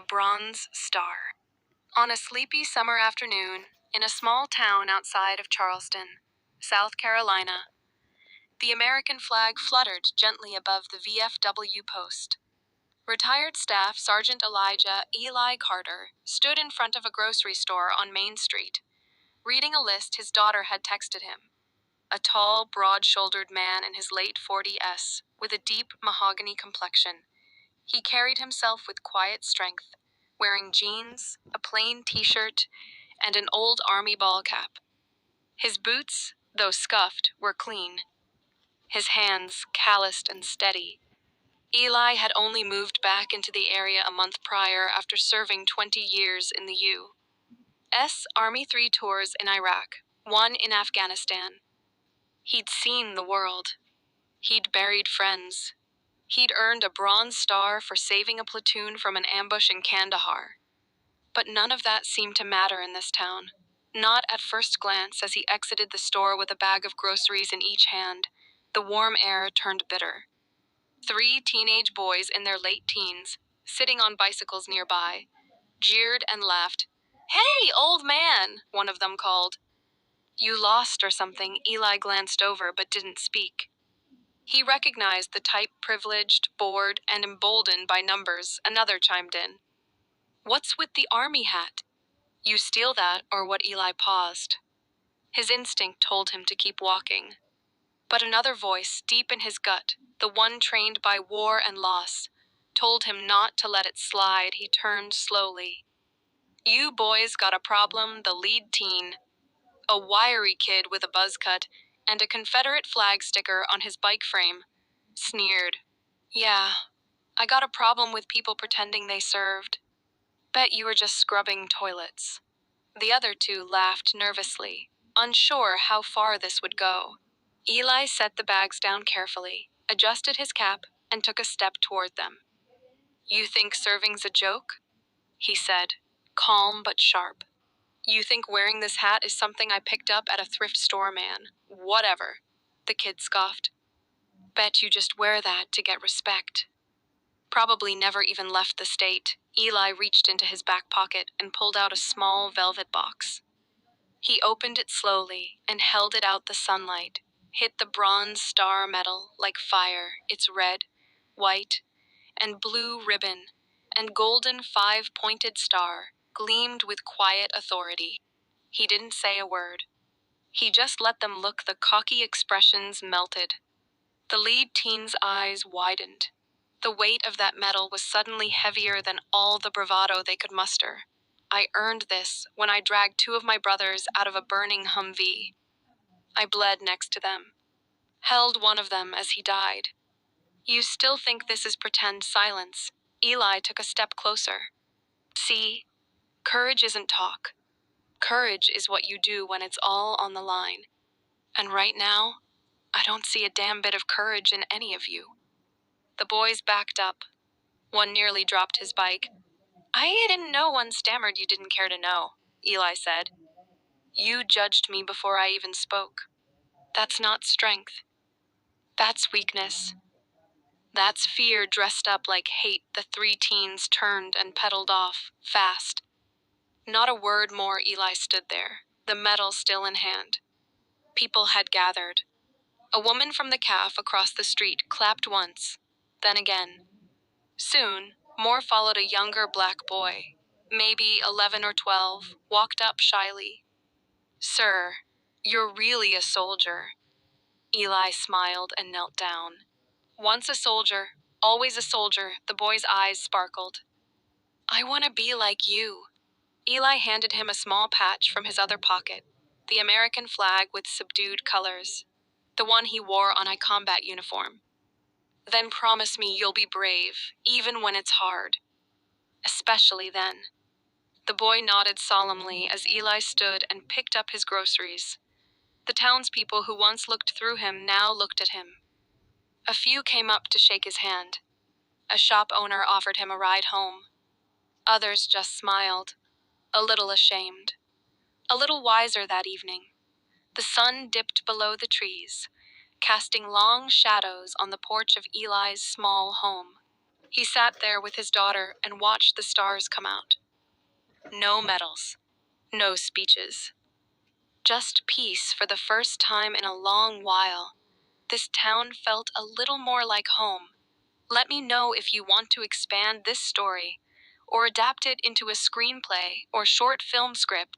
bronze star. On a sleepy summer afternoon, in a small town outside of Charleston, South Carolina, the American flag fluttered gently above the VFW post. Retired Staff Sergeant Elijah Eli Carter stood in front of a grocery store on Main Street, reading a list his daughter had texted him. A tall, broad-shouldered man in his late 40s, with a deep mahogany complexion. He carried himself with quiet strength, wearing jeans, a plain t-shirt, and an old army ball cap. His boots, though scuffed, were clean. His hands calloused and steady. Eli had only moved back into the area a month prior after serving 20 years in the U.S. Army 3 tours in Iraq, 1 in Afghanistan. He'd seen the world. He'd buried friends. He'd earned a Bronze Star for saving a platoon from an ambush in Kandahar. But none of that seemed to matter in this town. Not at first glance as he exited the store with a bag of groceries in each hand. The warm air turned bitter. 3 teenage boys in their late teens, sitting on bicycles nearby, jeered and laughed. "Hey, old man," one of them called. "You lost or something?" Eli glanced over but didn't speak. He recognized the type privileged, bored, and emboldened by numbers. Another chimed in. "What's with the army hat?" "You steal that," or what? Eli paused. His instinct told him to keep walking. But another voice, deep in his gut, the one trained by war and loss, told him not to let it slide. He turned slowly. "You boys got a problem," the lead teen, a wiry kid with a buzz cut and a Confederate flag sticker on his bike frame, sneered. "Yeah, I got a problem with people pretending they served. Bet you were just scrubbing toilets." The other 2 laughed nervously, unsure how far this would go. Eli set the bags down carefully, adjusted his cap, and took a step toward them. "You think serving's a joke?" he said, calm but sharp. "You think wearing this hat is something I picked up at a thrift store, man? Whatever," the kid scoffed. "Bet you just wear that to get respect." Probably never even left the state, Eli reached into his back pocket and pulled out a small velvet box. He opened it slowly and held it out. The sunlight hit the Bronze Star medal like fire. Its red, white, and blue ribbon and golden 5-pointed star gleamed with quiet authority. He didn't say a word. He just let them look. The cocky expressions melted. The lead teen's eyes widened. The weight of that medal was suddenly heavier than all the bravado they could muster. "I earned this when I dragged 2 of my brothers out of a burning Humvee. I bled next to them. Held one of them as he died." "You still think this is pretend silence?" Eli took a step closer. "See, courage isn't talk. Courage is what you do when it's all on the line. And right now, I don't see a damn bit of courage in any of you." The boys backed up. One nearly dropped his bike. "I didn't know." One stammered. "You didn't care to know," Eli said. "You judged me before I even spoke. That's not strength. That's weakness. That's fear dressed up like hate." The 3 teens turned and pedaled off, fast. Not a word more. Eli stood there, the medal still in hand. People had gathered. A woman from the cafe across the street clapped once, then again. Soon, more followed. A younger black boy, maybe 11 or 12, walked up shyly. "Sir, you're really a soldier." Eli smiled and knelt down. "Once a soldier, always a soldier." The boy's eyes sparkled. "I want to be like you." Eli handed him a small patch from his other pocket, the American flag with subdued colors, the one he wore on a combat uniform. "Then promise me you'll be brave, even when it's hard. Especially then." The boy nodded solemnly as Eli stood and picked up his groceries. The townspeople who once looked through him now looked at him. A few came up to shake his hand. A shop owner offered him a ride home. Others just smiled, a little ashamed. A little wiser that evening. The sun dipped below the trees, casting long shadows on the porch of Eli's small home. He sat there with his daughter and watched the stars come out. No medals, no speeches. Just peace for the first time in a long while. This town felt a little more like home. Let me know if you want to expand this story or adapt it into a screenplay or short film script.